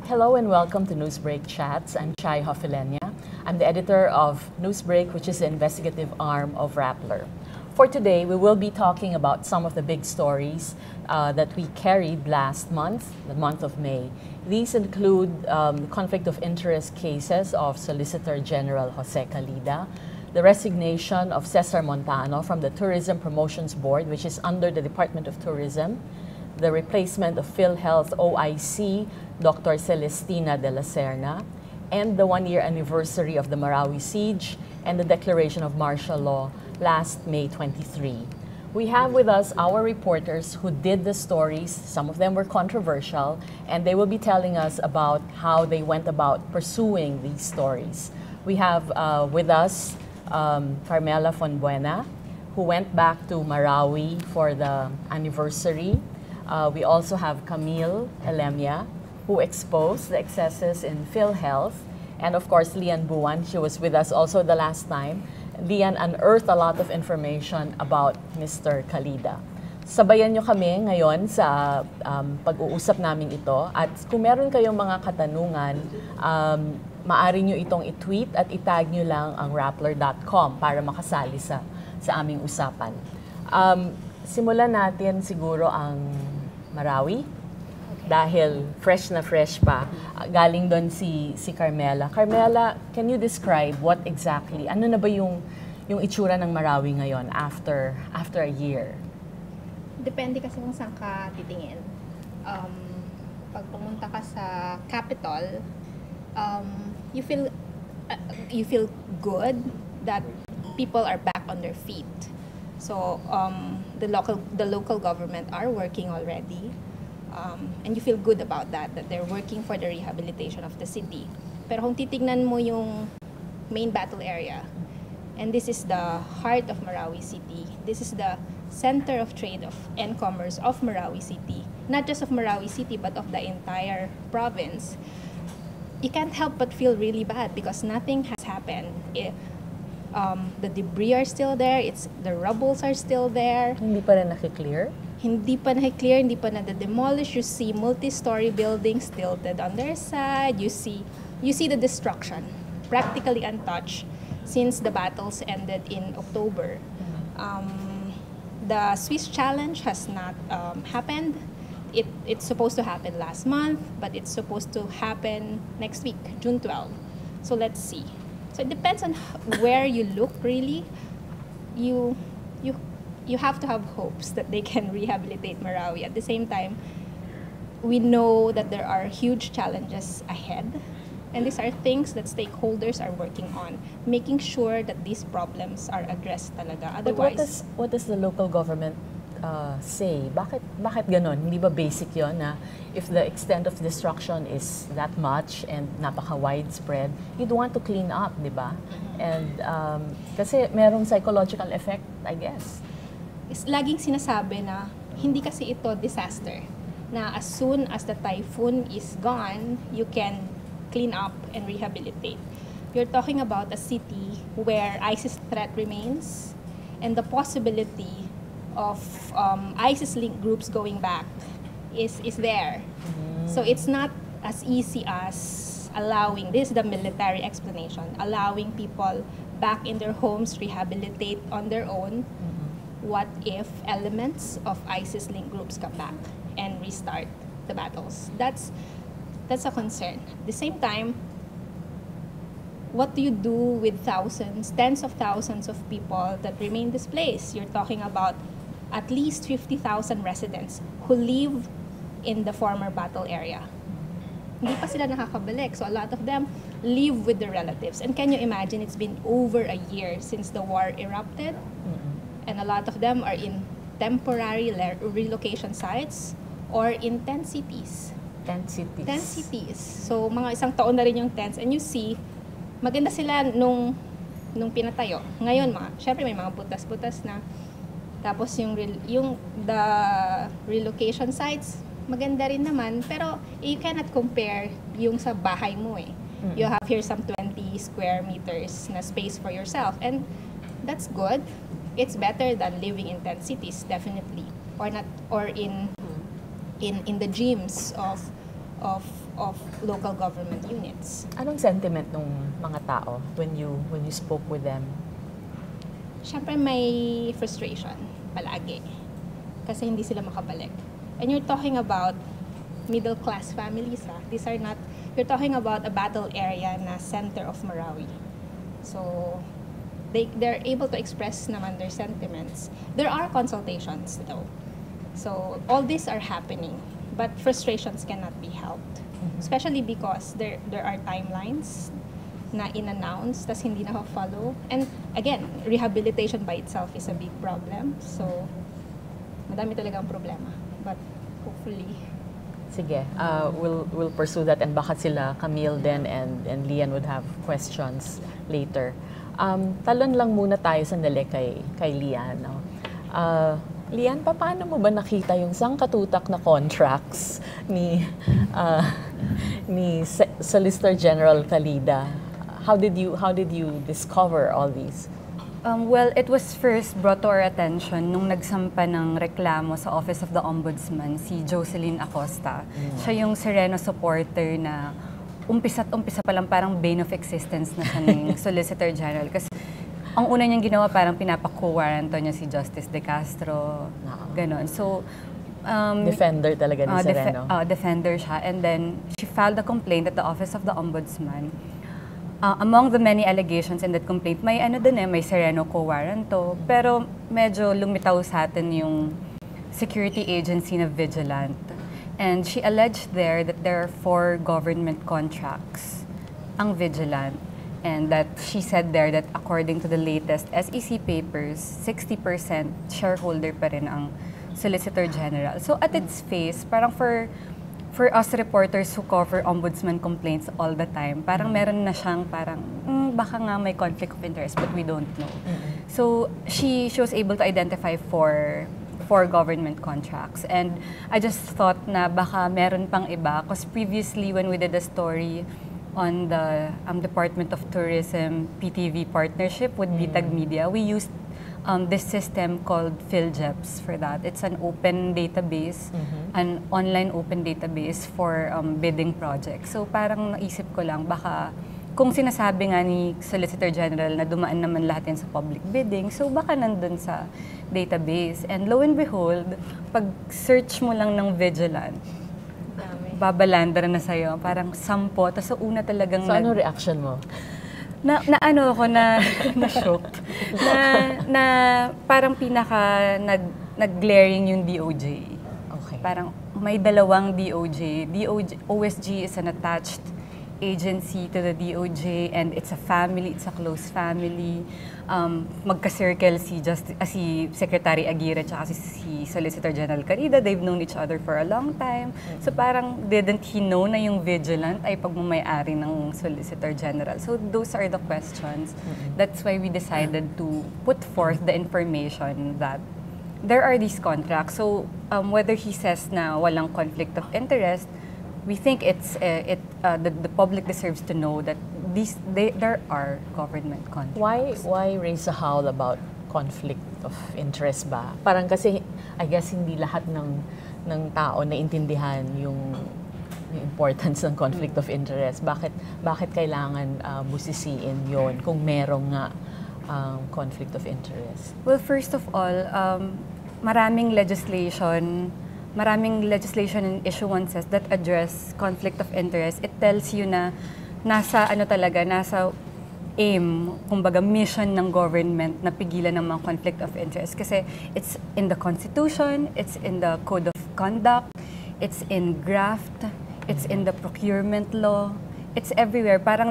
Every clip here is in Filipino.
Hello and welcome to Newsbreak Chats. I'm Chai Hofilenia. I'm the editor of Newsbreak, which is the investigative arm of Rappler. For today, we will be talking about some of the big stories that we carried last month, the month of May. These include conflict of interest cases of Solicitor General Jose Calida, the resignation of Cesar Montano from the Tourism Promotions Board, which is under the Department of Tourism, the replacement of PhilHealth OIC, Dr. Celestina de la Serna, and the one-year anniversary of the Marawi siege and the declaration of martial law last May 23. We have with us our reporters who did the stories. Some of them were controversial, and they will be telling us about how they went about pursuing these stories. We have with us Carmela Fonbuena, who went back to Marawi for the anniversary. We also have Camille Elemia, who exposed the excesses in PhilHealth, and of course Lian Buwan. She was with us also the last time. Lian unearthed a lot of information about Mr. Calida. Sabayan nyo kami ngayon sa pag-uusap namin ito, at kung meron kayong mga katanungan, maaari nyo itong i-tweet at itag nyo lang ang rappler.com para makasali sa aming usapan. Simulan natin siguro ang Marawi. Dahil fresh na fresh pa. Galing doon si Carmela. Carmela, can you describe what exactly, ano na ba yung itsura ng Marawi ngayon after a year? Depende kasi kung saan ka titingin. Pag pumunta ka sa capital, you feel good that people are back on their feet. So the local government are working already. And you feel good about that they're working for the rehabilitation of the city. Pero kung titignan mo yung main battle area, and this is the heart of Marawi City, this is the center of trade and commerce of Marawi City, not just of Marawi City but of the entire province, you can't help but feel really bad because nothing has happened. The debris are still there, the rubbles are still there. Hindi pa rin nakiklear? Hindi pa na-clear, hindi pa na-demolish. You see multi-story buildings tilted on their side. You see the destruction, practically untouched since the battles ended in October. The Swiss challenge has not happened. It's supposed to happen last month, but it's supposed to happen next week, June 12. So let's see. So it depends on where you look, really. You have to have hopes that they can rehabilitate Marawi. At the same time, we know that there are huge challenges ahead, and these are things that stakeholders are working on, making sure that these problems are addressed talaga. Otherwise, what does the local government say? Bakit ganon? Hindi ba basic yon na if the extent of destruction is that much and napaka-widespread, you'd want to clean up, di ba? And kasi merong psychological effect, I guess. Laging sinasabi na hindi kasi ito disaster, na as soon as the typhoon is gone, you can clean up and rehabilitate. You're talking about a city where ISIS threat remains and the possibility of ISIS-linked groups going back is there. So it's not as easy as allowing, this is the military explanation, allowing people back in their homes, rehabilitate on their own. What if elements of ISIS-linked groups come back and restart the battles? That's a concern. At the same time, what do you do with thousands, tens of thousands of people that remain displaced? You're talking about at least 50,000 residents who live in the former battle area. Hindi pa sila nakakabalik. So a lot of them live with their relatives. And can you imagine, it's been over a year since the war erupted? And a lot of them are in temporary relocation sites or in tent cities. Tent cities. So mga isang taon na rin yung tents. And you see, maganda sila nung pinatayo. Ngayon, syempre may mga butas-butas na. Tapos the relocation sites, maganda rin naman. Pero you cannot compare yung sa bahay mo eh. You have here some 20 square meters na space for yourself. And that's good. It's better than living in tent cities, definitely, or in the gyms of of local government units. Anong sentiment ng mga tao when you spoke with them? Siyempre may frustration palagi kasi hindi sila makabalik. And you're talking about middle class families, ha? These are not, you're talking about a battle area na center of Marawi. So they're able to express naman their sentiments. There are consultations though. So all these are happening, but frustrations cannot be helped. Especially because there are timelines na in-announce, tas hindi na-follow. And again, rehabilitation by itself is a big problem. So, madami talagang problema. But hopefully... Sige, we'll pursue that, and baka sila Camille then and Lian would have questions later. Talon lang muna tayo sandali kay Lian. No? Lian, paano mo ba nakita yung sangkatutak na contracts ni Solicitor General Calida? How did you discover all these? Well, it was first brought to our attention nung nagsampa ng reklamo sa Office of the Ombudsman, si Jocelyn Acosta. Siya yung Sereno supporter na umpisa't-umpisa pa lang parang bane of existence na siya ng Solicitor General. Kasi ang una niyang ginawa, parang pinapa-co-warranto niya si Justice De Castro, ganon. So, defender talaga ni Sereno. Defender siya. And then, she filed a complaint at the Office of the Ombudsman. Among the many allegations in that complaint, may may Sereno co-warranto, pero medyo lumitaw sa atin yung security agency na Vigilant. And she alleged there that there are 4 government contracts ang Vigilant. And that she said there that according to the latest SEC papers, 60% shareholder pa rin ang Solicitor General. So at its face, parang for us reporters who cover ombudsman complaints all the time, parang meron na siyang parang, baka nga may conflict of interest, but we don't know. So she was able to identify 4 government contracts. And I just thought na baka meron pang iba, because previously when we did a story on the Department of Tourism PTV partnership with Bitag Media, we used this system called PhilJeps for that. It's an open database, an online open database for bidding projects. So parang naisip ko lang, baka kung sinasabi nga ni Solicitor General na dumaan naman lahat yan sa public bidding, so baka nandun sa database. And lo and behold, pag search mo lang ng Vigilant, babalandra na sa'yo, parang 10. Tapos una talagang... So ano reaction mo? Na-shock. na parang pinaka nag-glaring yung DOJ. Okay. Parang may 2 DOJ. OSG is an attached agency to the DOJ, and it's a family, it's a close family. Magka-circle si Secretary Aguirre at si Solicitor General Calida. They've known each other for a long time. So parang didn't he know na yung Vigilant ay pagmamayari ng Solicitor General? So those are the questions. That's why we decided to put forth the information that there are these contracts. So whether he says na walang conflict of interest, we think the public deserves to know that there are government contracts. Why raise a howl about conflict of interest ba? Parang kasi I guess hindi lahat ng tao naintindihan yung importance ng conflict of interest. Bakit kailangan busisiin yon kung merong nga conflict of interest? Well, first of all, maraming legislation and issuances that address conflict of interest. It tells you na nasa aim, kumbaga mission ng government na pigilan ng mga conflict of interest. Kasi it's in the Constitution, it's in the Code of Conduct, it's in graft, it's in the procurement law, it's everywhere. Parang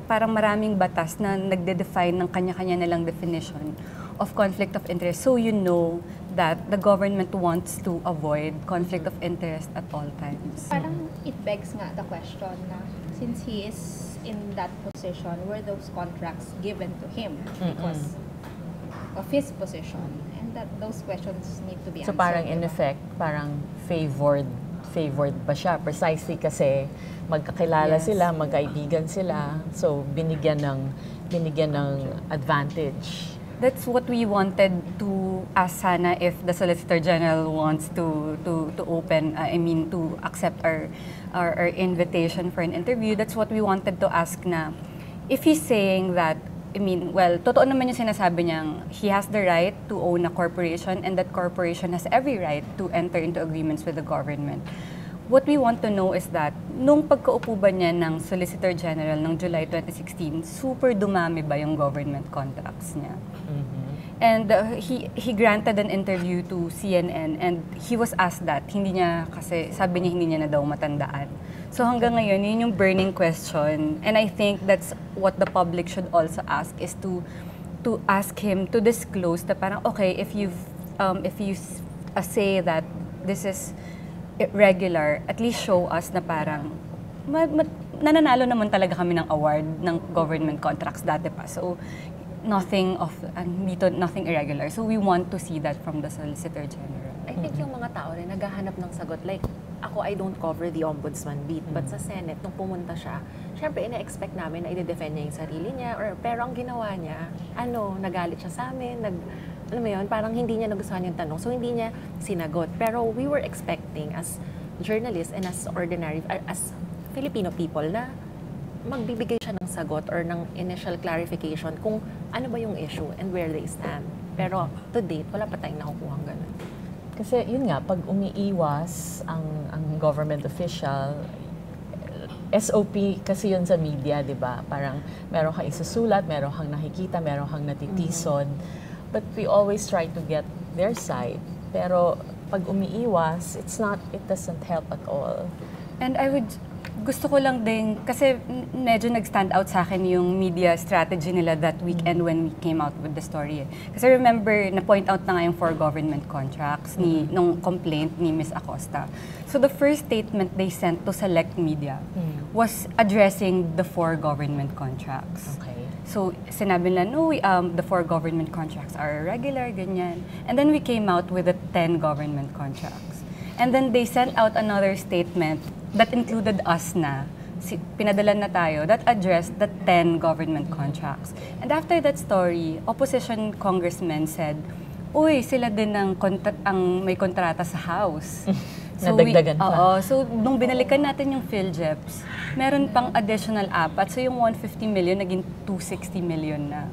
parang maraming batas na nagde-define ng kanya-kanya nilang definition of conflict of interest. So you know that the government wants to avoid conflict of interest at all times. Parang it begs nga the question na since he is in that position, were those contracts given to him because of his position? And that those questions need to be answered. So parang in effect, parang favored ba siya? Precisely kasi magkakilala sila, magkaibigan sila, so binigyan ng advantage. That's what we wanted to to ask sana if the Solicitor General wants to open, to accept our invitation for an interview. That's what we wanted to ask na. If he's saying that, totoo naman yung sinasabi niyang he has the right to own a corporation and that corporation has every right to enter into agreements with the government. What we want to know is that, nung pagkaupo ba niya ng Solicitor General ng July 2016, super dumami ba yung government contracts niya? And he granted an interview to CNN and he was asked that. Hindi niya, kasi sabi niya hindi niya na daw matandaan. So hanggang ngayon, yun yung burning question. And I think that's what the public should also ask, is to ask him to disclose that parang, okay, if you say that this is irregular, at least show us na parang nananalo naman talaga kami ng award ng government contracts dati pa. So nothing irregular. So we want to see that from the Solicitor General. I think yung mga tao rin naghahanap ng sagot. Like, ako, I don't cover the ombudsman beat. But sa Senate, nung pumunta siya, syempre, ina-expect namin na i-defend niya yung sarili niya. Pero ang ginawa niya, nagalit siya sa amin, alam mo yun, parang hindi niya nagustuhan yung tanong. So, hindi niya sinagot. Pero we were expecting as journalists and as Filipino people na magbibigay siya ng sagot or ng initial clarification kung ano ba yung issue and where they stand. Pero to date, wala pa tayong nakukuha ng ganun. Kasi yun nga, pag umiiwas ang government official, SOP kasi yun sa media, di ba? Parang meron kang isusulat, meron kang nakikita, meron kang natitison. But we always try to get their side. Pero pag umiiwas, it doesn't help at all. And gusto ko lang din, kasi medyo nag-stand out sa akin yung media strategy nila that weekend when we came out with the story. Kasi remember, na-point out na nga yung 4 government contracts nung complaint ni Ms. Acosta. So the first statement they sent to select media was addressing the 4 government contracts. Okay. So sinabi nila, no, the 4 government contracts are irregular, ganyan. And then we came out with the 10 government contracts. And then they sent out another statement that included us na, pinadala na tayo, that addressed the 10 government contracts. And after that story, opposition congressmen said, uy, sila din ang may kontrata sa House. So nadagdagan pa. So nung binalikan natin yung PhilJeps, meron pang additional 4. So yung 150 million, naging 260 million na.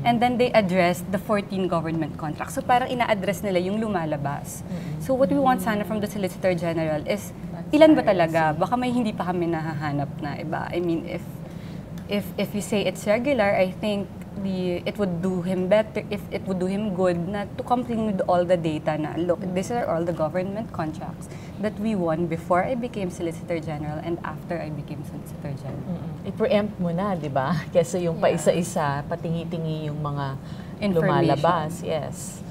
And then they addressed the 14 government contracts. So parang ina-address nila yung lumalabas. So what we want sana from the Solicitor General is, ilan ba talaga? Baka may hindi pa kami nahahanap na iba. I mean, if you say it's regular, I think it would do him better, if it would do him good na to complain with all the data na, look, these are all the government contracts that we won before I became Solicitor General and after I became Solicitor General. I-preempt mo na, di ba? Kesa yung paisa-isa, patingi-tingi yung mga lumalabas. Yes.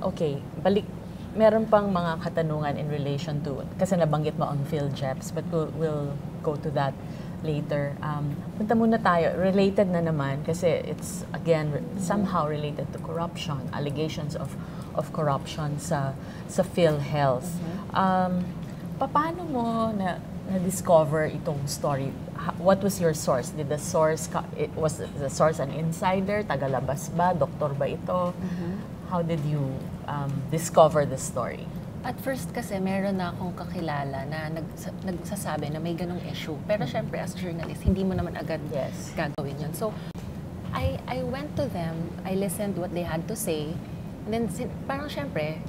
Okay, balik. Meron pang mga katanungan in relation to, kasi nabanggit mo ang PhilJeps, but we'll go to that later. Punta muna tayo, related na naman, kasi it's, again, somehow related to corruption, allegations of corruption sa PhilHealth. Paano mo na-discover itong story? What was your source? Did the source, was the source an insider? Tagalabas ba? Doktor ba ito? How did you discover the story? At first kasi meron na akong kakilala na nagsasabi na may ganong issue. Pero syempre as journalist, hindi mo naman agad gagawin yun. So, I went to them, I listened what they had to say, and then parang syempre,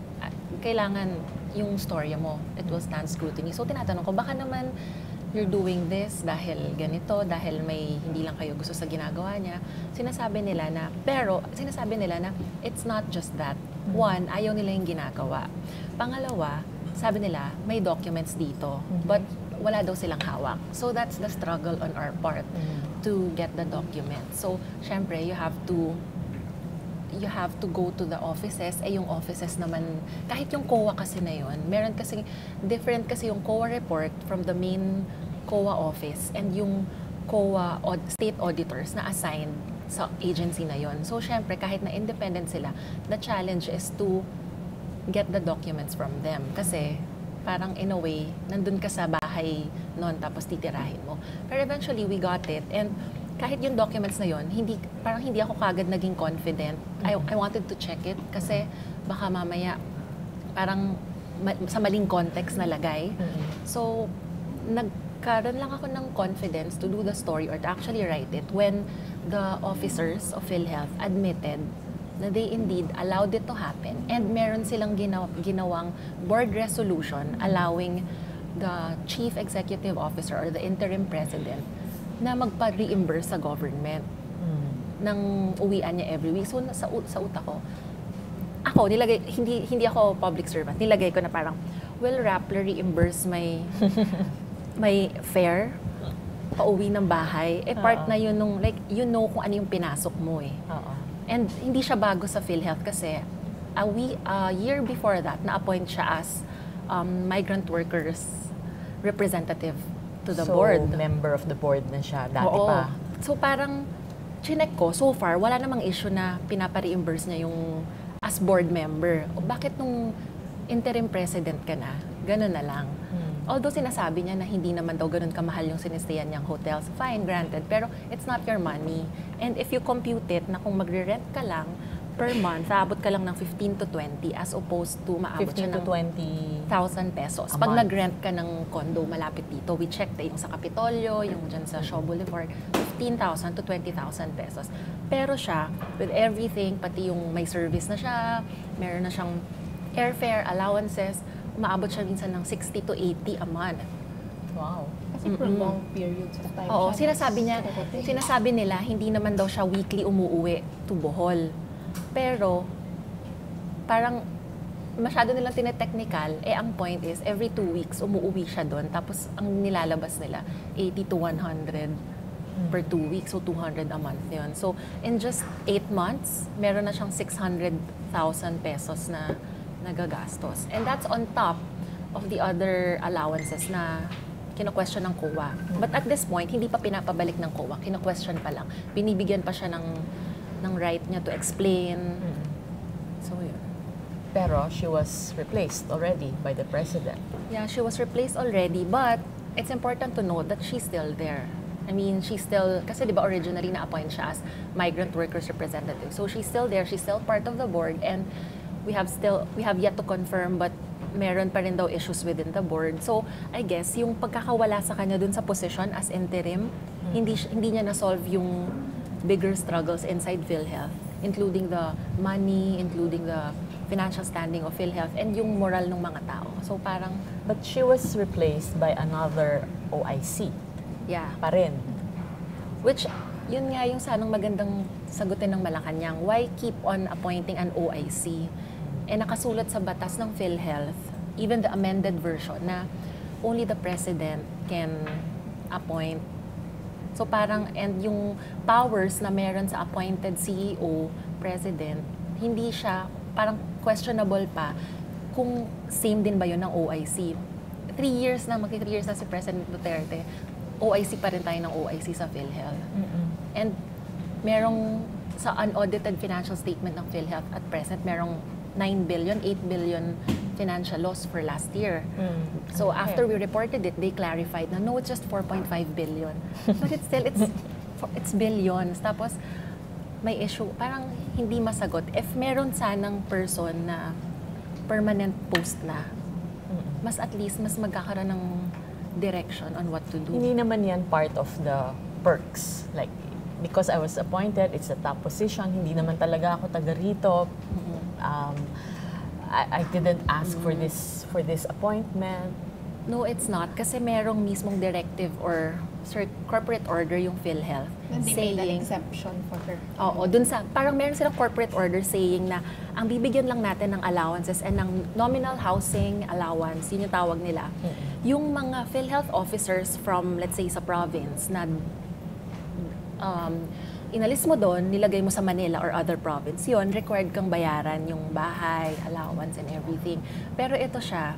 kailangan yung storya mo, it will stand scrutiny. So tinatanong ko, baka naman you're doing this dahil ganito, dahil may hindi lang kayo gusto sa ginagawa niya. Sinasabi nila na it's not just that. One, ayaw nila yung ginagawa. Pangalawa, sabi nila, may documents dito, but wala daw silang hawak. So that's the struggle on our part to get the documents. So, syempre, you have to go to the offices. Yung offices naman, kahit yung COA kasi na yun, meron kasi, different kasi yung COA report from the main COA office and yung COA state auditors na assigned sa agency na yun. So, syempre, kahit na independent sila, the challenge is to get the documents from them. Kasi, parang in a way, nandun ka sa bahay noon tapos titirahin mo. Pero eventually, we got it. And kahit yung documents na yon, parang hindi ako kagad naging confident. I wanted to check it kasi baka mamaya parang sa maling context na lagay. So, nagkaroon lang ako ng confidence to do the story or to actually write it when the officers of PhilHealth admitted na they indeed allowed it to happen and meron silang ginawang board resolution allowing the chief executive officer or the interim president na magpa-reimburse sa government ng uwian niya every week. So, sa utak ko, nilagay, hindi ako public servant, nilagay ko na parang, will Rappler reimburse may fare pauwi ng bahay? Part na yun nung, like, you know kung ano yung pinasok mo eh. And hindi siya bago sa PhilHealth kasi a year before that, na-appoint siya as migrant workers representative to the board. So, member of the board na siya dati pa. So, parang, chinek ko, so far, wala namang issue na pinapa-reimburse niya yung as board member. O bakit nung interim president ka na, ganun na lang. Although sinasabi niya na hindi naman daw ganun kamahal yung sinistayan niyang hotels, fine, granted, pero it's not your money. And if you compute it na kung magre-rent ka lang per month, aabot ka lang ng 15 to 20 as opposed to maabot siya ng 20,000 pesos. Pag nag-rent ka ng condo malapit dito, we checked yung sa Capitolio, yung dyan sa Shaw Boulevard, 15,000 to 20,000 pesos. Pero siya, with everything, pati yung may service na siya, meron na siyang airfare, allowances, umaabot siya minsan ng 60 to 80 a month. Wow. Kasi for long periods of time. Oo, sinasabi nila, hindi naman daw siya weekly umuuwi to Bohol. Pero, parang masyado nilang tinetechnical, ang point is, every 2 weeks, umuuwi siya doon. Tapos, ang nilalabas nila, 80 to 100 per 2 weeks. So, 200 a month yun. So, in just 8 months, meron na siyang 600,000 pesos na nagagastos. And that's on top of the other allowances na kino-question ng COA. But at this point, hindi pa pinapabalik ng COA. Kino-question pa lang. Binibigyan pa siya ng right niya to explain. So, yun. Pero she was replaced already by the president. Yeah, she was replaced already, but it's important to note that she's still there. I mean, she's still, kasi di ba originally na-appoint siya as migrant workers representative. So, she's still there. She's still part of the board, and we have yet to confirm, but meron pa rin daw issues within the board. So, I guess, yung pagkakawala sa kanya dun sa position as interim, hindi niya na-solve yung bigger struggles inside PhilHealth, including the money, including the financial standing of PhilHealth, and yung moral ng mga tao. So, parang... But she was replaced by another OIC. Yeah. Pa rin. Which, yun nga yung sanang magandang sagutin ng Malacanang. Why keep on appointing an OIC? Nakasulat sa batas ng PhilHealth, even the amended version, na only the president can appoint. So parang, and yung powers na meron sa appointed CEO, president, hindi siya, parang questionable pa kung same din ba yun ng OIC. 3 years na, magki 3 years na si President Duterte, OIC pa rin tayo ng OIC sa PhilHealth. And merong sa unaudited financial statement ng PhilHealth at present, merong 9 billion, 8 billion financial loss for last year. So after we reported it, they clarified na no, it's just 4.5 billion. But it's still, it's billions. Tapos may issue, parang hindi masagot. If meron sanang person na permanent post na, mas at least, mas magkakaroon ng direction on what to do. Hindi naman yan part of the perks. Like, because I was appointed, it's a top position, hindi naman talaga ako taga rito. I didn't ask for this appointment. No, it's not. Kasi merong mismong directive or corporate order yung PhilHealth. And they made an exception for her. Oo, dun sa, parang meron silang corporate order saying na ang bibigyan lang natin ng allowances and ng nominal housing allowance, yun yung tawag nila. Yung mga PhilHealth officers from, let's say, sa province na inalis mo doon, nilagay mo sa Manila or other province, yun, required kang bayaran yung bahay, allowance, and everything. Pero ito siya,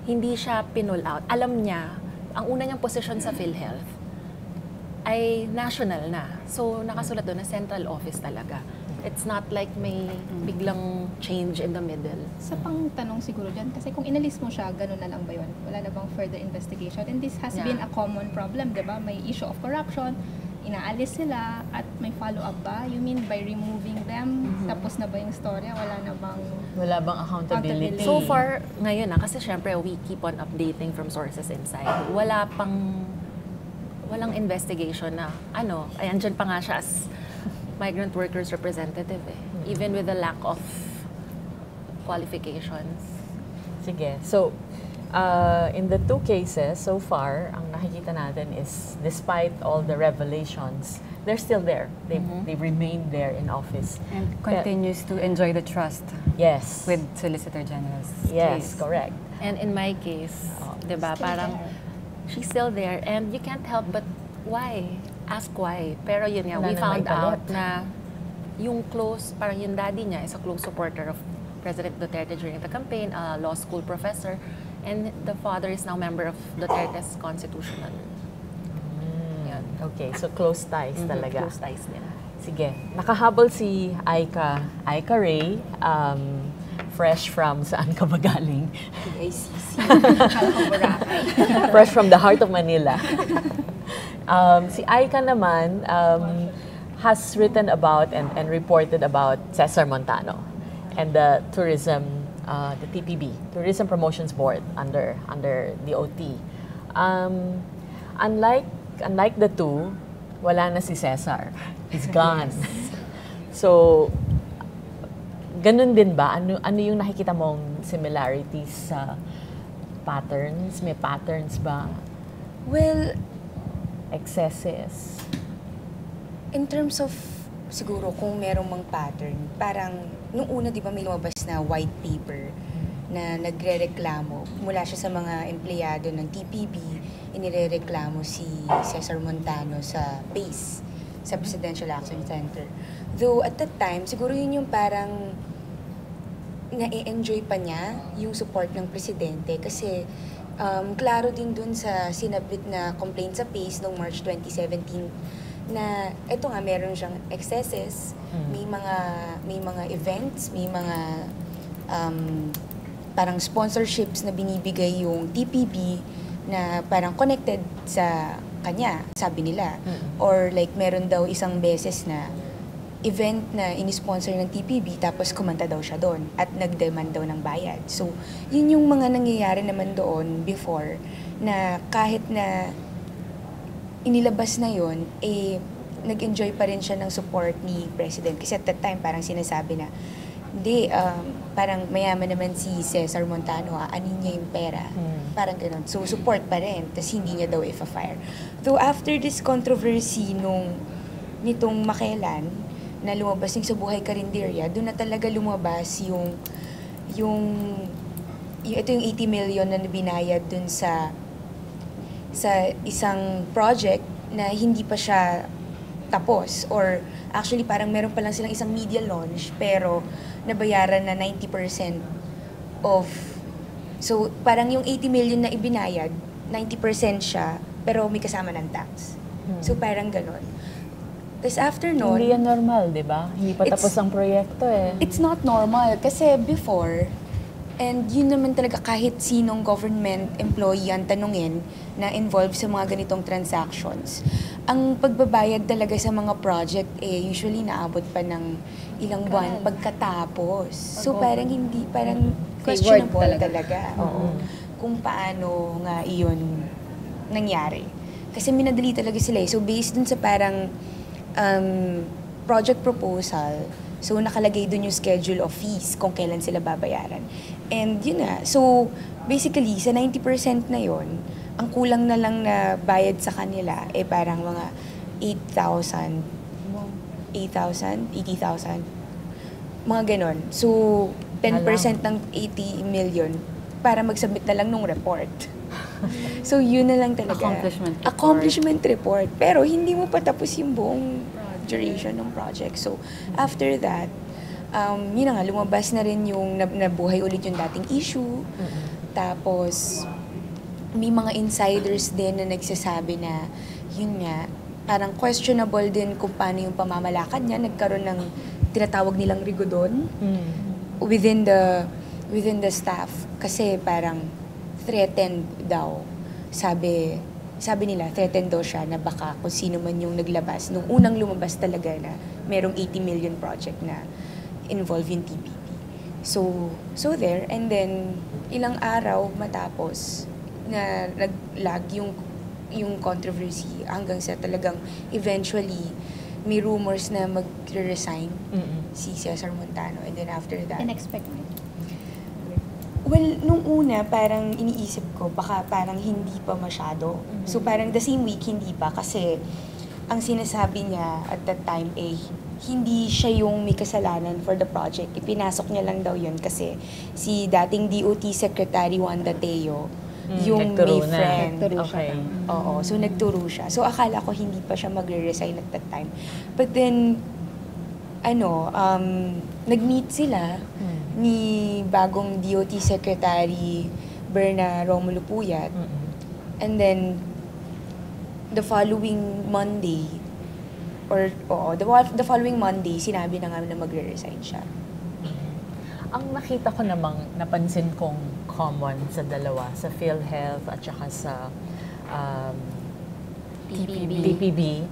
hindi siya pinull out. Alam niya, ang una niyang position sa PhilHealth ay national na. So, nakasulat doon na central office talaga. It's not like may biglang change in the middle. Sa pang tanong siguro dyan, kasi kung inalis mo siya, ganun na lang ba yun? Wala na bang further investigation? And this has been a common problem, di ba? May issue of corruption inaalis sila at may follow-up ba? You mean by removing them, tapos na ba yung storya? Wala bang accountability? So far, ngayon kasi syempre we keep on updating from sources inside. Walang investigation na, ay andyan pa nga siya as migrant workers representative even with the lack of qualifications. Sige. So, in the two cases so far, ang nakikita natin is despite all the revelations, they're still there. They remain there in office. And continues to enjoy the trust Yes. with Solicitor General's Yes, case. correct. And in my case, 'di ba, parang she's still there and you can't help but why? Ask why. Pero yun nga, Wala we na found maipalit. out na yung parang yung daddy niya is a close supporter of President Duterte during the campaign, a law school professor, and the father is now member of Duterte's constitutional. Yan. Okay, so close ties talaga. Close ties din. Sige. Nakahabol si Aika Ray, fresh from saan ka ba galing? PICC. Fresh from the heart of Manila. Si Aika naman has written about and reported about Cesar Montano and the tourism, the TPB, Tourism Promotions Board under the OT. Unlike the two, wala na si Cesar. He's gone. So, ganun din ba? Ano yung nakikita mong similarities sa patterns? May patterns ba? Well, Excesses? in terms of siguro kung merong mang pattern, parang nung una di ba may lumabas na white paper na nagrereklamo mula siya sa mga empleyado ng TPB, inirereklamo si Cesar Montano sa PACE, sa Presidential Action Center. Though at that time, siguro yun yung parang na-enjoy pa niya yung support ng presidente kasi klaro din dun sa sinabit na complaint sa PACE noong March 2017 na eto nga meron siyang excesses, may mga events, may mga parang sponsorships na binibigay yung TPB na parang connected sa kanya, sabi nila. Or like meron daw isang beses na event na inisponsor ng TPB tapos kumanta daw siya doon at nagdemand daw ng bayad. So, yun yung mga nangyayari naman doon before na kahit na inilabas na yun, nag-enjoy pa rin siya ng support ni President. Kasi at that time, parang sinasabi na, hindi, parang mayaman naman si Cesar Montano, anin niya yung pera. Parang ganun. So, support pa rin. Tapos hindi niya daw i-fire. Though after this controversy nitong Makelan, na lumabas yung sa Buhay Karinderya, doon na talaga lumabas ito yung 80 million na binayad doon sa isang project na hindi pa siya tapos or actually parang meron pa lang silang isang media launch pero nabayaran na 90% of so parang yung 80 million na ibinayad 90% siya pero may kasama ng tax. So parang ganon. Tapos after nun, Hindi yan normal, di ba? Hindi pa tapos ang proyekto eh. it's not normal kasi before, and yun naman talaga kahit sinong government employee ang tanungin na involved sa mga ganitong transactions, ang pagbabayad talaga sa mga project usually naabot pa ng ilang buwan pagkatapos. So parang questionable talaga. Oo. Kung paano nga iyon nangyari. Kasi minadali talaga sila eh. So based dun sa parang project proposal, so nakalagay dun yung schedule of fees kung kailan sila babayaran. And yun na. So basically, sa 90% na yon, ang kulang na lang na bayad sa kanila parang mga 8,000, 80,000, mga ganon. So 10% ng 80 million para mag-submit na lang nung report. So yun na lang talaga. Accomplishment report. Pero hindi mo pa tapos yung buong duration ng project. So after that, yun na nga, lumabas na rin yung nabuhay ulit yung dating issue. Tapos may mga insiders din na nagsasabi na yun nga, parang questionable din kung paano yung pamamalakad niya. Nagkaroon ng tinatawag nilang rigodon within the staff. Kasi parang threatened daw, sabi sabi nila, threatened daw siya na baka kung sino man yung naglabas. Nung unang lumabas talaga na merong 80 million project na involved yung TPP. So there, and then ilang araw matapos na naglag yung controversy hanggang sa talagang eventually may rumors na mag-resign si Cesar Montano, and then after that... Unexpected. Well, nung una, parang iniisip ko, baka parang hindi pa masyado. So parang the same week, hindi pa. Kasi ang sinasabi niya at that time, hindi siya yung may kasalanan for the project. Ipinasok niya lang daw yun kasi si dating DOT Secretary Wanda Teo, yung may friend. Okay. Oo, so nagturo siya. So akala ko hindi pa siya magre-resign at that time. But then, nag-meet sila ni bagong DOT Secretary Berna Romulo Puyat. And then, the following Monday, the following Monday, sinabi na nga na magre-resign siya. Ang nakita ko namang, napansin kong common sa dalawa, sa PhilHealth at saka sa TPB,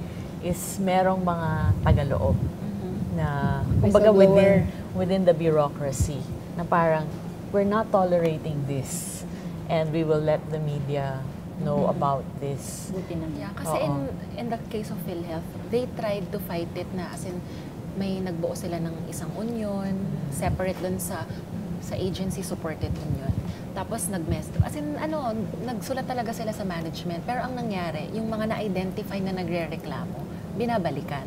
is merong mga tagaloob na, kumbaga within the bureaucracy, na parang, we're not tolerating this and we will let the media know about this. Yeah, kasi in the case of PhilHealth, they tried to fight it na as in may nagbuo sila ng isang union, separate dun sa agency supported union. Tapos nagsulat talaga sila sa management. Pero ang nangyari, yung mga na-identify na nagre-reklamo, binabalikan.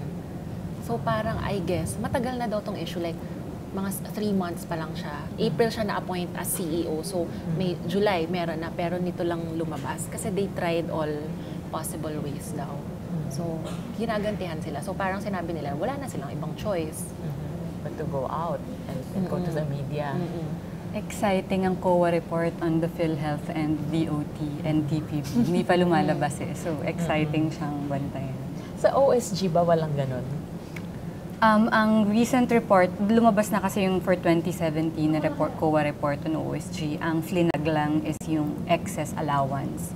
So parang, I guess, matagal na daw tong issue, like mga 3 months pa lang siya. April siya na-appoint as CEO. So May, July meron na, pero nito lang lumabas. Kasi they tried all possible ways daw. So, ginagantihan sila. So, parang sinabi nila, wala na silang ibang choice. But to go out and go to the media. Exciting ang COA report on the PhilHealth and DOT and TPP. Hindi pa lumalabas eh. So, exciting siyang bantayan. Sa OSG ba walang ganun? Ang recent report, lumabas na kasi yung for 2017 na report, COA report on OSG. Ang flinag lang is yung excess allowance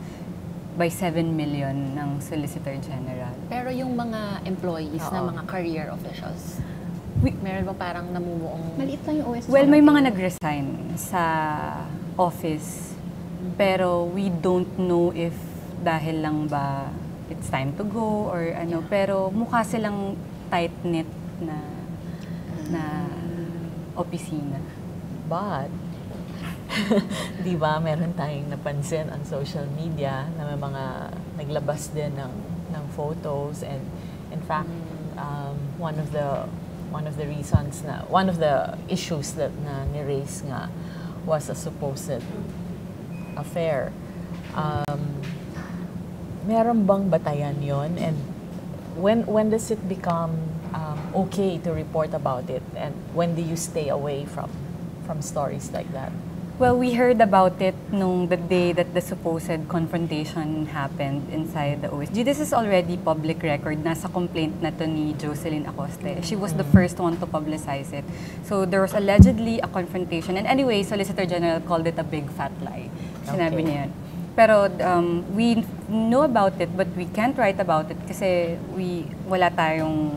by 7 million ng Solicitor General. Pero yung mga employees na mga career officials, meron ba parang namumuong... Maliit lang yung OSG. Well, may mga nag-resign sa office. Pero we don't know if dahil lang ba it's time to go or ano. Pero mukha silang tight-knit na opisina. But, di ba, meron tayong napansin ang social media na may mga naglabas din ng photos, and in fact, one of the reasons na, one of the issues that na ni-raise nga was a supposed affair. Meron bang batayan yon, and when does it become okay to report about it, and when do you stay away from stories like that? Well, we heard about it the day that the supposed confrontation happened inside the OSG. This is already public record. Nasa complaint na to ni Jocelyn Acosta. She was the first one to publicize it. So there was allegedly a confrontation. And anyway, Solicitor General called it a big fat lie. Sinabi niya yun. Pero we know about it, but we can't write about it kasi wala tayong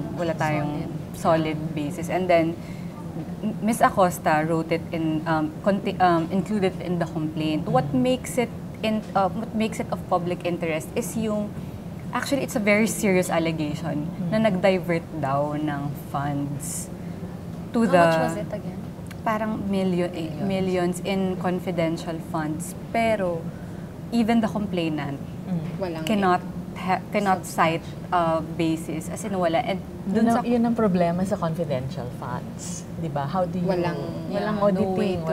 solid basis. And then Ms. Acosta wrote it included in the complaint. What makes it of public interest is actually it's a very serious allegation na nag-divert daw ng funds to How much was it again? Parang millions in confidential funds. Pero even the complainant cannot cite a basis, as in wala. And yun ang problema sa confidential funds, di ba? How do you walang auditing,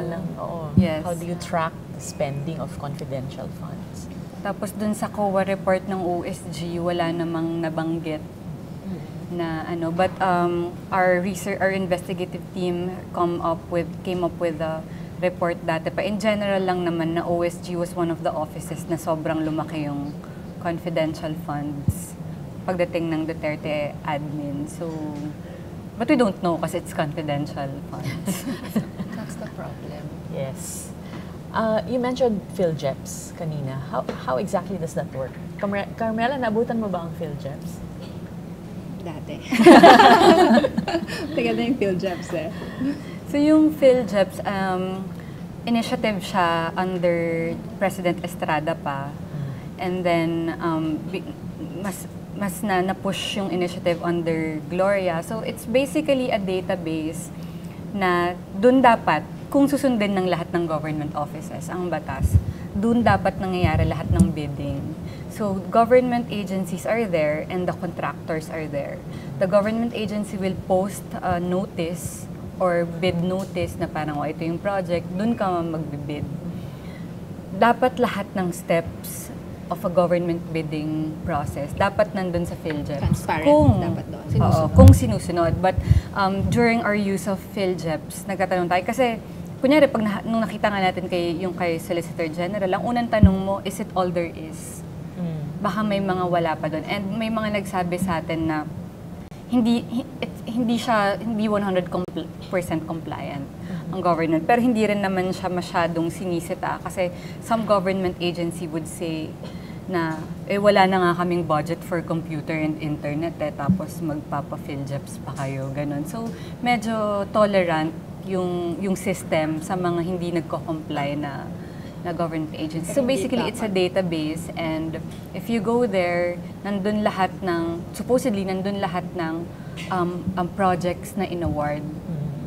Yes. How do you track the spending of confidential funds? Tapos dun sa COA report ng OSG, wala namang nabanggit na but our investigative team came up with a report dati pa. In general lang naman na OSG was one of the offices na sobrang lumaki yung confidential funds pagdating ng Duterte admin. So, but we don't know kasi it's confidential funds. That's the problem. Yes. You mentioned PhilJeps kanina. How exactly does that work? Carmela, naabutan mo ba ang PhilJeps? Dati. Tagal na yung PhilJeps eh. So yung PhilJeps, initiative siya under President Estrada pa. And then, mas na-push yung initiative under Gloria. So it's basically a database na dun dapat, kung susundin ng lahat ng government offices ang batas, dun dapat nangyayari lahat ng bidding. So government agencies are there and the contractors are there. The government agency will post a notice or bid notice na parang, ito yung project, dun ka magbibid. Dapat lahat ng steps of a government bidding process, dapat nandun sa PhilJeps. Transparent dapat doon. Oo, kung sinusunod. But during our use of PhilJeps, nagtatanong tayo. Kasi, kunyari, nung nakita nga natin kay Solicitor General, ang unang tanong mo, is it all there is? Baka may mga wala pa doon. And may mga nagsabi sa atin na hindi 100% compliant ang government. Pero hindi rin naman siya masyadong sinisita kasi some government agency would say na wala na nga kaming budget for computer and internet tapos magpapa-PhilJeps pa kayo, ganun. So medyo tolerant yung system sa mga hindi nagko-comply na government agency. So basically, it's a database and if you go there, supposedly nandun lahat ng projects na in-award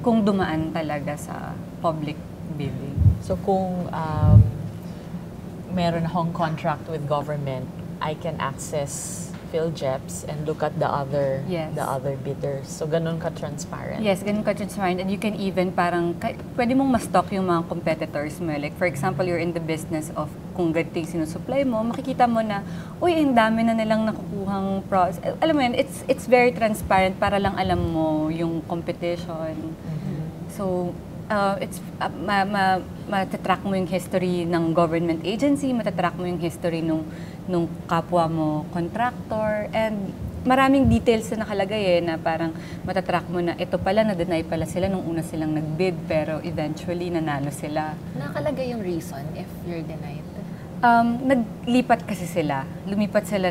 kung dumaan talaga sa public bidding. So kung meron akong contract with government, I can access PhilJeps and look at the other bidders. So ganun ka transparent. Yes, ganun ka transparent. And you can even pwede mong ma-stock yung mga competitors mo. Like for example, you're in the business of kung ganito yung sinusupply mo, makikita mo na, ang dami na nilang nakukuhang process. Alam mo yun, it's very transparent para lang alam mo yung competition. So, matatrack mo yung history ng government agency, matatrack mo yung history nung kapwa mo contractor, and maraming details na nakalagay na parang matatrack mo na ito pala, na-deny pala sila nung una silang nag-bid, pero eventually nanalo sila. Nakalagay yung reason if you're denied? Naglipat kasi sila. Lumipat sila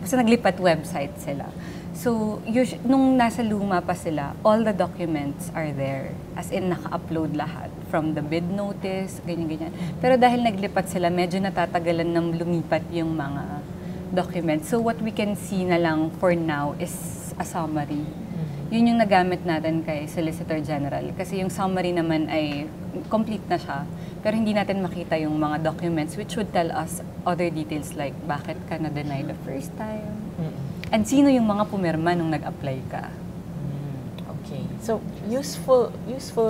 basta naglipat website sila. So, nung nasa luma pa sila, all the documents are there. As in, naka-upload lahat. From the bid notice, ganyan-ganyan. Pero dahil naglipat sila, medyo natatagalan ng lumipat yung mga documents. So, what we can see na lang for now is a summary. Yun yung nagamit natin kay Solicitor General. Kasi yung summary naman ay complete na siya. Pero hindi natin makita yung mga documents which would tell us other details like bakit ka na-deny the first time. And sino yung mga pumirma nung nag-apply ka. Okay. So, useful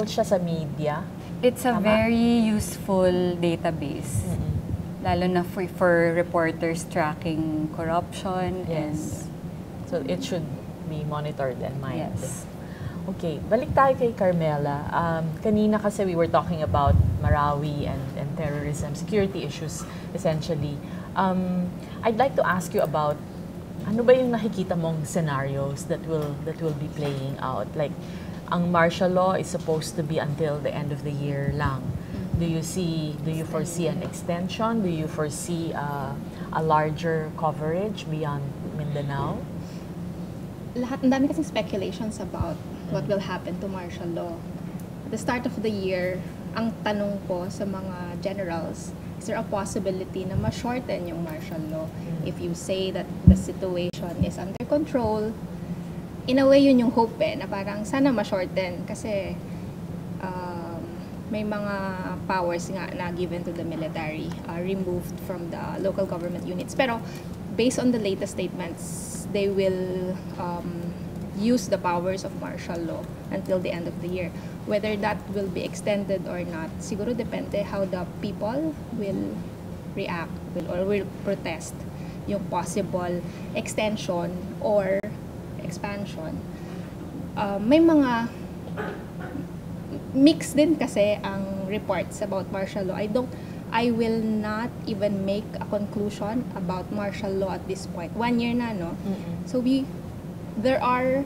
siya sa media? It's a very useful database. Lalo na for reporters tracking corruption. Yes. So, it should be monitored and mined. Yes. Okay. Balik tayo kay Carmela. Kanina kasi we were talking about Marawi and terrorism, security issues, essentially. I'd like to ask you about ano ba yung nakikita mong scenarios that will be playing out? Like, ang martial law is supposed to be until the end of the year lang. Do you foresee an extension? Do you foresee a larger coverage beyond Mindanao? Ang dami kasing speculations about what will happen to martial law. At the start of the year, ang tanong ko sa mga generals, is there a possibility na ma-shorten yung martial law? If you say that the situation is under control, in a way yun yung hope na parang sana ma-shorten kasi may mga powers nga na given to the military, removed from the local government units. Pero based on the latest statements, they will use the powers of martial law until the end of the year. Whether that will be extended or not, siguro depende how the people will react or will protest yung possible extension or expansion. May mga mix din kasi ang reports about martial law. I will not even make a conclusion about martial law at this point. 1 year na, no? So there are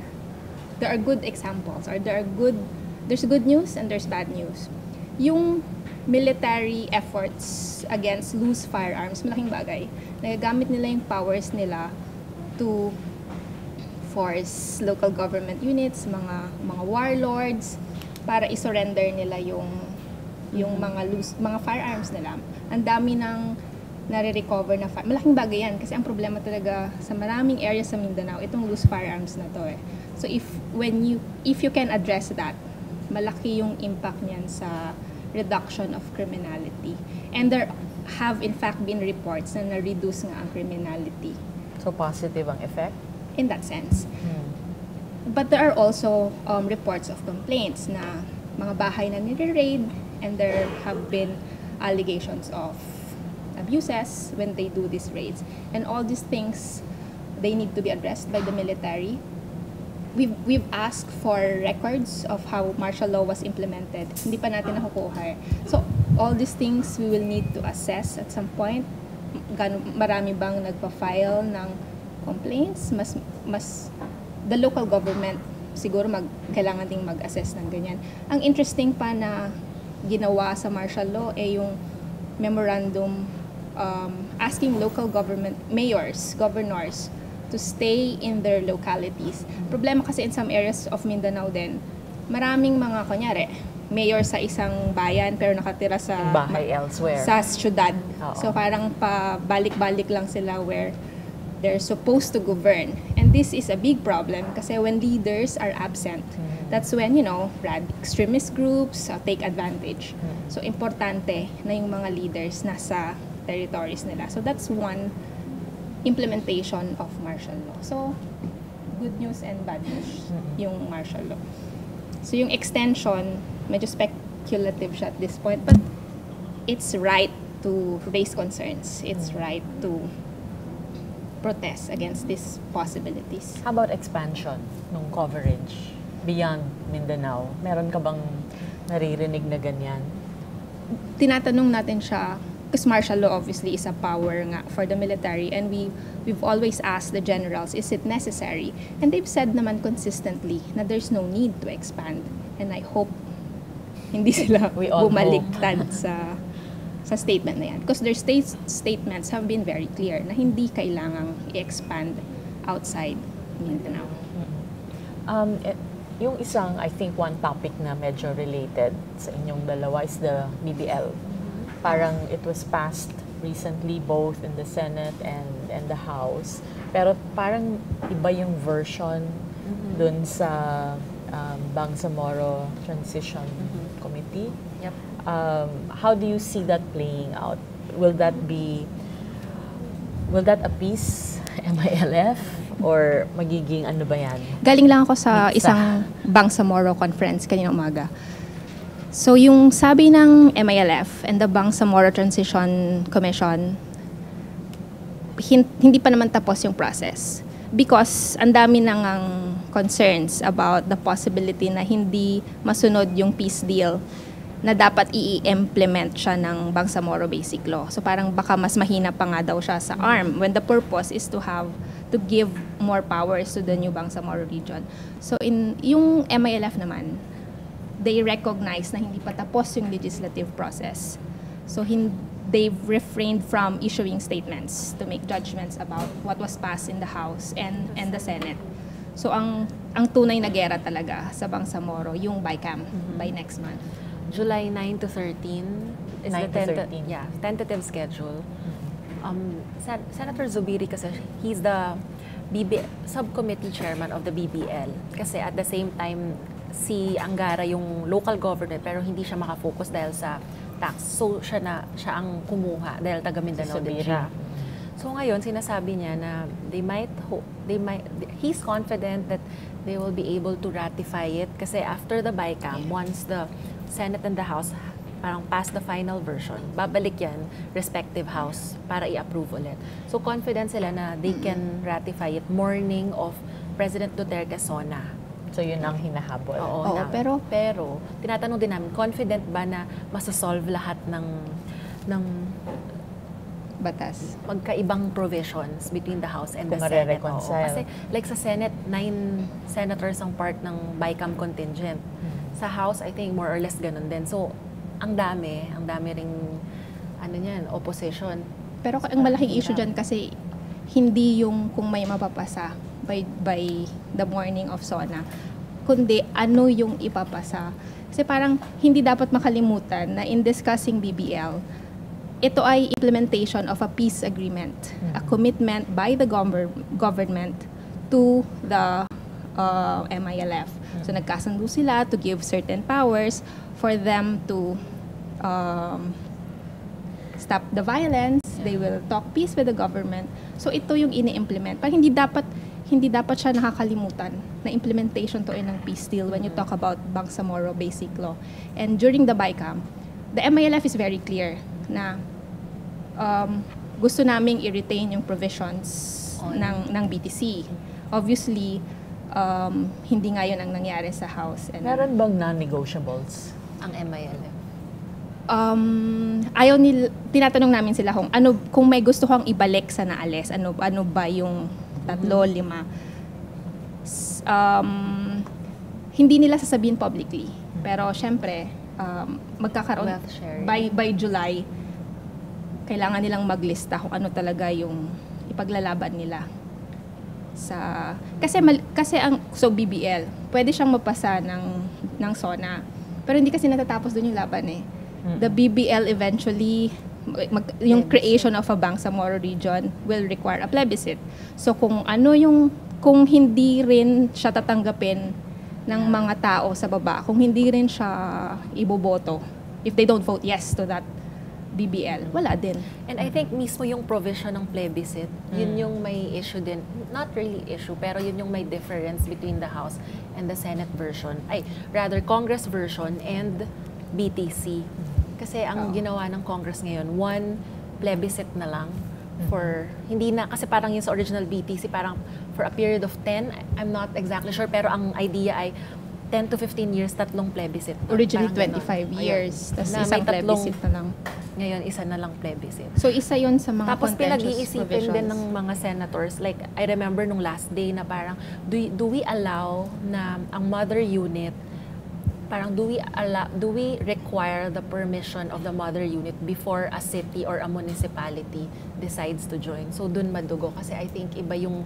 good examples, or there's good news and there's bad news. Yung military efforts against loose firearms, malaking bagay. Nagagamit nila yung powers nila to force local government units, mga warlords, para i-surrender nila yung mga firearms nila. Ang dami ng nare-recover na malaking bagay yan kasi ang problema talaga sa maraming areas sa Mindanao itong loose firearms na to eh. So if you can address that, malaki yung impact niyan sa reduction of criminality. And there have in fact been reports na na-reduce nga ang criminality. So positive ang effect? In that sense. But there are also reports of complaints na mga bahay na nire-raid and there have been allegations of abuses when they do these raids. And all these things, they need to be addressed by the military. We've asked for records of how martial law was implemented. Hindi pa natin nakukuha. So all these things we will need to assess at some point. Marami bang nagpa-file ng complaints? The local government siguro kailangan ding mag-assess ng ganyan. Ang interesting pa na ginawa sa martial law yung memorandum asking local government mayors, governors to stay in their localities. Problema kasi in some areas of Mindanao din, maraming mga kunyari, mayor sa isang bayan pero nakatira sa bahay elsewhere. Sa syudad. Oo. So parang pabalik-balik lang sila where they're supposed to govern. And this is a big problem kasi when leaders are absent, that's when, extremist groups take advantage. So importante na yung mga leaders nasa territories nila. So that's one implementation of martial law. So good news and bad news yung martial law. So yung extension, medyo speculative siya at this point, but it's right to raise concerns. It's right to protest against these possibilities. How about expansion ng coverage beyond Mindanao? Meron ka bang naririnig na ganyan? Tinatanong natin siya because martial law obviously is a power nga for the military, and we've always asked the generals, is it necessary? And they've said naman consistently na there's no need to expand. And I hope hindi sila bumaliktad sa statement na yan. Because their statements have been very clear na hindi kailangang i-expand outside Mindanao. Yung isang, I think, one topic na medyo related sa inyong dalawa is the BBL. Parang it was passed recently both in the Senate and the House. Pero parang iba yung version dun sa Bangsamoro Transition Committee. Yep. How do you see that playing out? Will that appease MILF? Or magiging ano ba yan? Galing lang ako sa isang Bangsamoro conference kanina umaga. So yung sabi ng MILF and the Bangsamoro Transition Commission, hindi pa naman tapos yung process. Because ang dami nang concerns about the possibility na hindi masunod yung peace deal na dapat i-implement siya ng Bangsamoro Basic Law. So parang baka mas mahina pa nga daw siya sa ARM when the purpose is to give more powers to the new Bangsamoro region. So yung MILF naman, they recognize na hindi pa tapos yung legislative process. So they've refrained from issuing statements to make judgments about what was passed in the House and the Senate. So ang tunay na gera talaga sa Bangsamoro, yung BICAM by next month. July 9 to 13 is 9 to 13. Tentative schedule. Senator Zubiri kasi he's the subcommittee chairman of the BBL. Kasi at the same time, si Angara yung local governor pero hindi siya makafocus dahil sa tax. So siya ang kumuha dahil taga Mindanao din siya. So ngayon sinasabi niya na he's confident that they will be able to ratify it kasi after the BICAM, once the Senate and the House parang pass the final version, babalik yan respective house para i-approve ulit. So confident sila na they can ratify it morning of President Duterte SONA. So yun ang hinahabol. Oo, pero tinatanong din namin, confident ba na masasolve lahat ng batas, magkaibang provisions between the House and the Kung Senate? ma-reconcile. Kasi like sa Senate, 9 senators ang part ng BICAM contingent. Sa House, I think more or less ganun din. So ang dami ring ano niyan, opposition. Pero ang malaking issue dyan kasi hindi yung kung may mapapasa by the morning of SONA, kundi ano yung ipapasa. Kasi parang hindi dapat makalimutan na in discussing BBL, ito ay implementation of a peace agreement, a commitment by the government to the MILF. So nagkasundo sila to give certain powers for them to stop the violence. They will talk peace with the government. So ito yung ini-implement. Parang hindi dapat siya nakakalimutan na implementation to ng peace deal when you talk about Bangsamoro Basic Law. And during the BICAM, the MILF is very clear na gusto naming i-retain yung provisions ng BTC. Obviously, hindi nga yun ang nangyari sa House. And Meron bang non-negotiables? Ang MILF. Tinatanong namin sila kung may gusto kong ibalik sa naalis, ano ba yung 3, 5. Hindi nila sasabihin publicly. Pero syempre, magkakaroon by July, kailangan nilang maglista kung ano talaga yung ipaglalaban nila. Kasi so BBL, pwede siyang mapasa ng SONA. Pero hindi kasi natatapos doon yung laban eh. The BBL eventually, yung creation of a Bangsamoro region will require a plebiscite. So kung hindi rin siya tatanggapin ng mga tao sa baba, kung hindi rin siya iboboto, if they don't vote yes to that BBL, wala din. And I think mismo yung provision ng plebiscite, yun yung may issue din. Not really issue, pero yun yung may difference between the House and the Senate version. Congress version and BTC. Kasi ang ginawa ng Congress ngayon, 1 plebiscite na lang for, hindi na, kasi parang yung sa original BTC, parang for a period of 10, I'm not exactly sure, pero ang idea ay 10 to 15 years, 3 plebiscite. Originally 25 years, tapos isang plebiscite na lang. Ngayon, isa na lang plebiscite. So, isa yun sa mga tapos contentious pinag-iisipin din ng mga senators, like, I remember nung last day na parang, do we allow na ang mother unit, parang do we require the permission of the mother unit before a city or a municipality decides to join? So, dun madugo. Kasi I think iba yung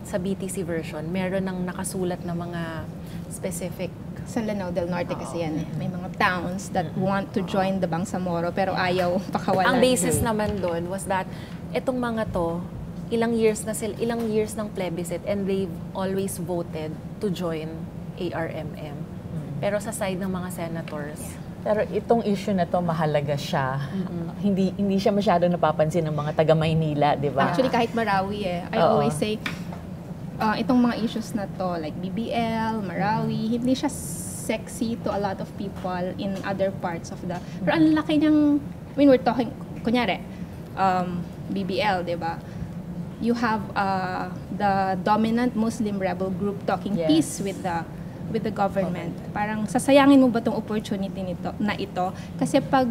sa BTC version, meron ng nakasulat na mga specific. Sa Lanao del Norte kasi yan eh. May mga towns that want to join the Bangsamoro pero ayaw pakawalan. Ang basis naman doon was that itong mga to, ilang years ng plebiscite and they've always voted to join ARMM. Pero sa side ng mga senators. Pero itong issue na to mahalaga siya. Hindi siya masyado napapansin ng mga taga Maynila, di ba? Actually kahit Marawi I always say itong mga issues na to, like BBL, Marawi, hindi siya sexy to a lot of people in other parts of the... Pero ang laki niyang... we're talking, kunyari, BBL, di ba? You have the dominant Muslim rebel group talking peace with the government. Parang sasayangin mo ba tong opportunity na ito? Kasi pag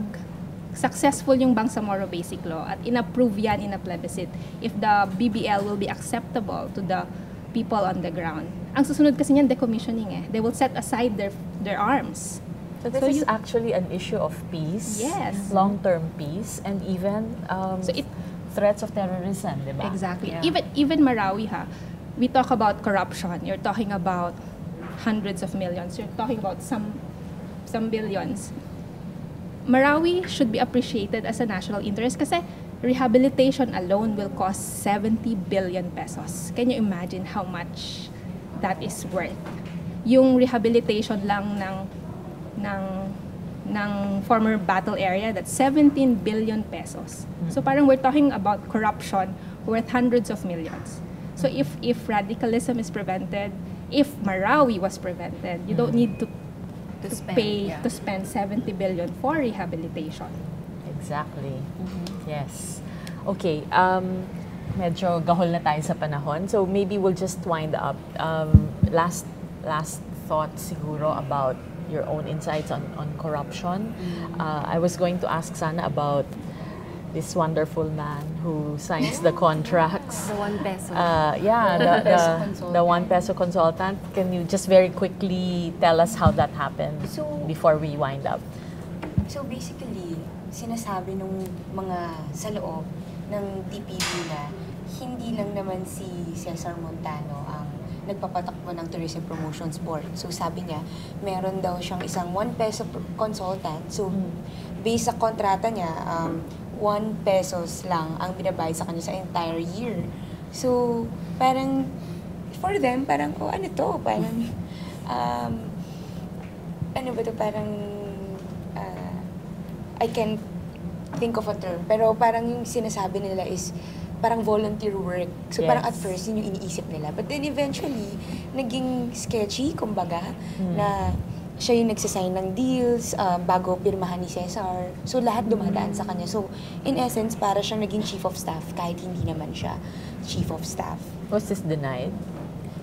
successful yung Bangsamoro Basic Law at inapprove yan in a plebiscite, if the BBL will be acceptable to the people on the ground. Ang susunod kasi niyan, decommissioning eh. They will set aside their arms. So this is actually an issue of peace, long-term peace, and even threats of terrorism, di ba? Exactly. Yeah. Even Marawi we talk about corruption. You're talking about hundreds of millions. You're talking about some billions. Marawi should be appreciated as a national interest kasi rehabilitation alone will cost 70 billion pesos. Can you imagine how much that is worth? Yung rehabilitation lang ng former battle area, that's 17 billion pesos. So parang we're talking about corruption worth hundreds of millions. So if radicalism is prevented, if Marawi was prevented, you don't need to spend 70 billion for rehabilitation. Exactly. Yes. Okay. Medyo gahol na tayo sa panahon. So maybe we'll just wind up. Last thought siguro about your own insights on corruption. I was going to ask Sana about this wonderful man who signs the contracts. The 1 peso. The 1 peso consultant. Can you just very quickly tell us how that happened before we wind up? So basically, sinasabi nung mga sa loob ng TPB na hindi lang naman si Cesar Montano ang nagpapatakbo ng Tourism Promotions Board. So sabi niya, meron daw siyang isang 1 peso consultant. So based sa kontrata niya, 1 pesos lang ang binabayad sa kanya sa entire year. So parang for them, parang, oh ano to? Parang, ano ba to? Parang, I can't think of a term. Pero parang yung sinasabi nila is, parang volunteer work. So parang at first, yun yung iniisip nila. But then eventually, naging sketchy, kumbaga, na siya yung nagsasign ng deals bago pirmahan ni Cesar. So lahat dumadaan sa kanya. So in essence, para siyang naging chief of staff kahit hindi naman siya chief of staff. Was this denied?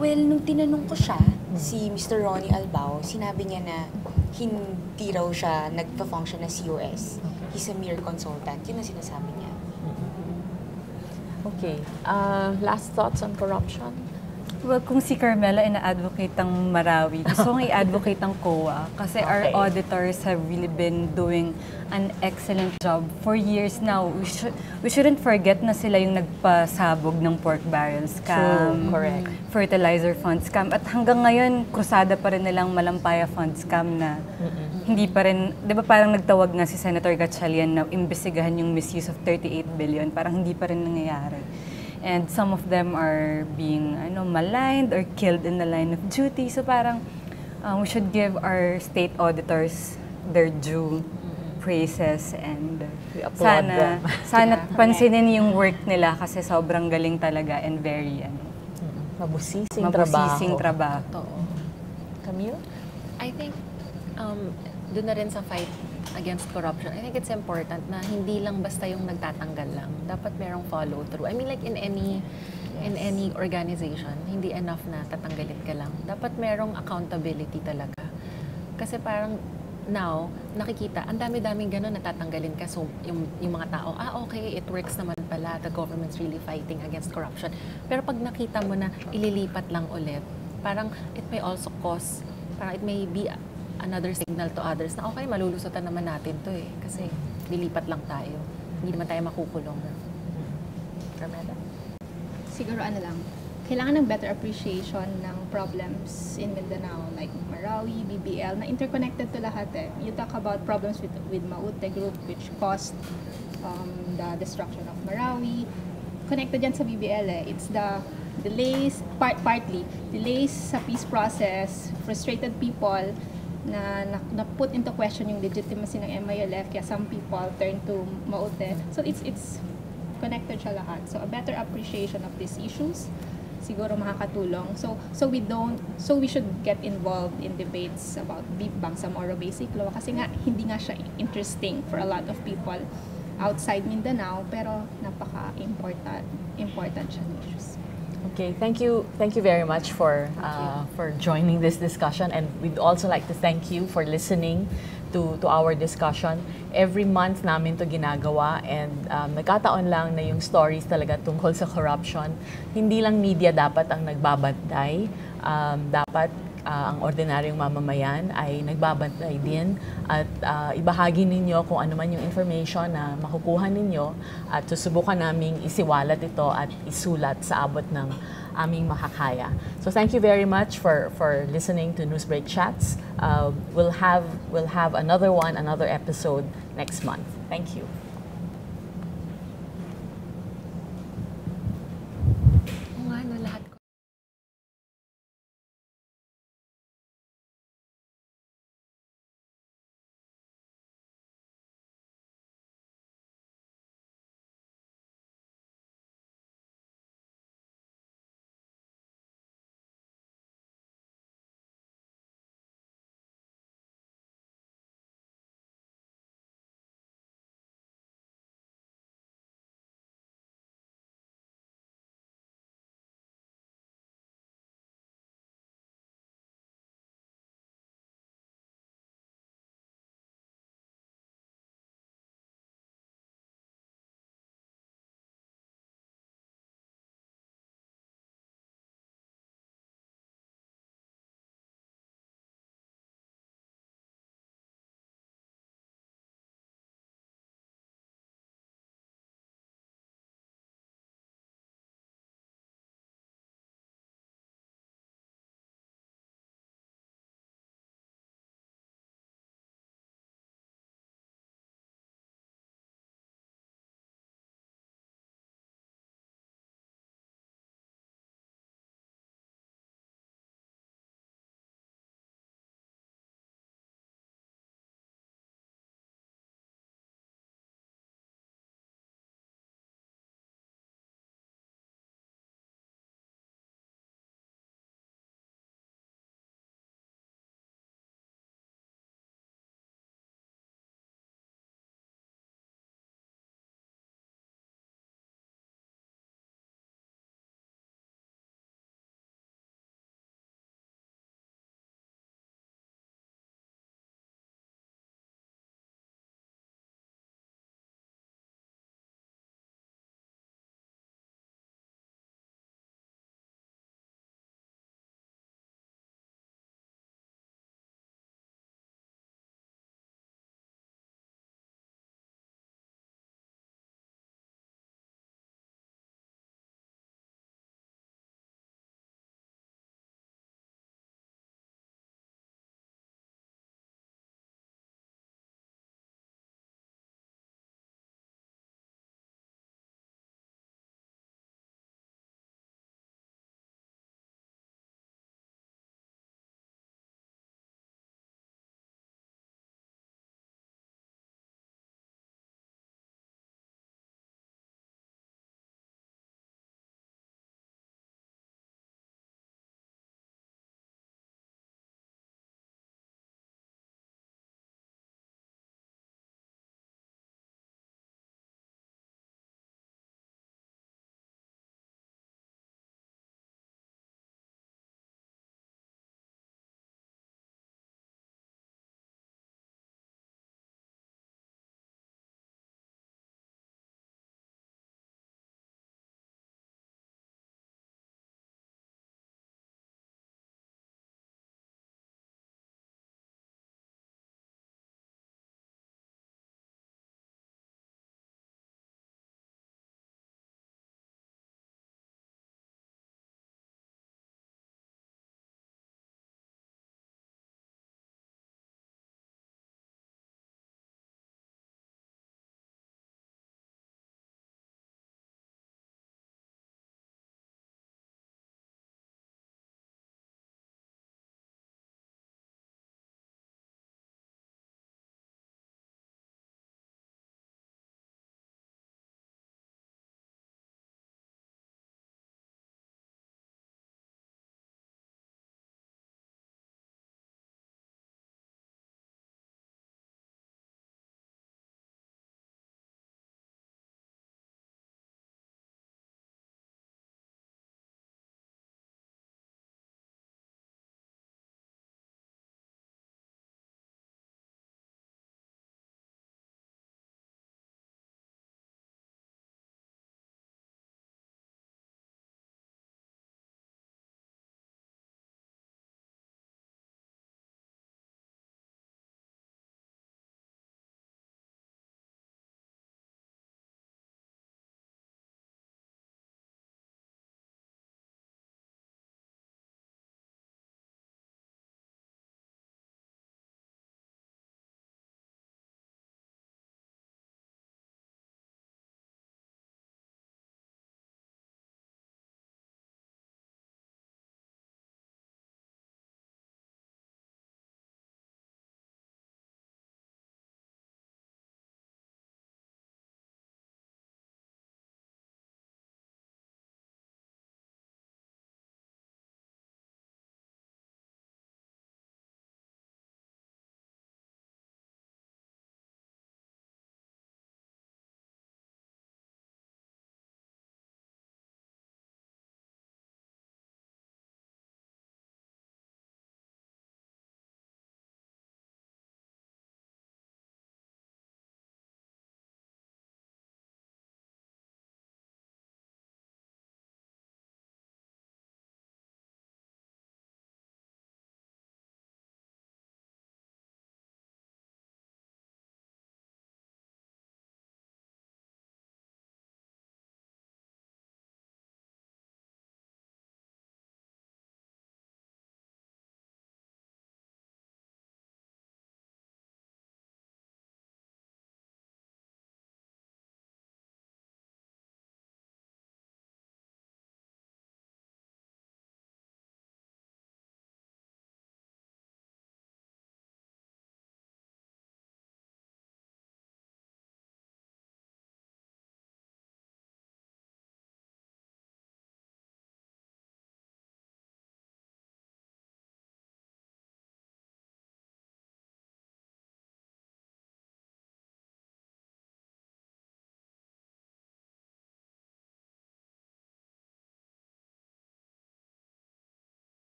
Well, nung tinanong ko siya, si Mr. Ronnie Albao, sinabi niya na hindi raw siya nagpa-function na COS. He's a mere consultant. Yun ang sinasabi niya. Okay. Last thoughts on corruption? Well, kung si Carmela ina-advocate ng Marawi, gusto kong i-advocate ng COA kasi our auditors have really been doing an excellent job for years now. We shouldn't forget na sila yung nagpasabog ng pork barrel scam, correct. Fertilizer fund scam, at hanggang ngayon, krusada pa rin nilang Malampaya fund scam na hindi pa rin, di ba parang nagtawag nga si Senator Gatchalian na imbestigahan yung misuse of 38 billion, parang hindi pa rin nangyayari. And some of them are being maligned or killed in the line of duty. So parang we should give our state auditors their due praises and sana pansinin yung work nila kasi sobrang galing talaga and very mabusising trabaho. Totoo. Camille? I think doon na rin sa fight against corruption, I think it's important na hindi lang basta yung nagtatanggal lang. Dapat merong follow through. I mean like in any organization, hindi enough na tatanggalin ka lang. Dapat merong accountability talaga. Kasi parang now, nakikita, ang dami-daming gano'n natatanggalin ka. So yung mga tao, okay, it works naman pala. The government's really fighting against corruption. Pero pag nakita mo na ililipat lang ulit, parang it may also cause, parang it may be another signal to others na okay, malulusutan naman natin to kasi lilipat lang tayo. Hindi naman tayo makukulong. Carmela? Siguro lang, kailangan ng better appreciation ng problems in Mindanao like Marawi, BBL, na interconnected to lahat You talk about problems with Maute Group which caused the destruction of Marawi. Connected yan sa BBL It's the delays, partly, delays sa peace process, frustrated people, na put into question yung legitimacy ng MILF kaya some people turn to Maute. So it's connected siya lahat. So a better appreciation of these issues siguro makakatulong. So we should get involved in debates about Bangsamoro Basic Law kasi nga hindi nga siya interesting for a lot of people outside Mindanao pero important siya issues. Okay, thank you very much for joining this discussion, and we'd also like to thank you for listening to our discussion. Every month namin to ginagawa, and nagkataon lang na yung stories talaga tungkol sa corruption. Hindi lang media dapat ang nagbabantay, dapat ang ordinaryong mamamayan ay nagbabantay din at ibahagi ninyo kung ano man yung information na makukuha ninyo at susubukan naming isiwalat ito at isulat sa abot ng aming makakaya. So thank you very much for listening to Newsbreak Chats. We'll have another episode next month. Thank you.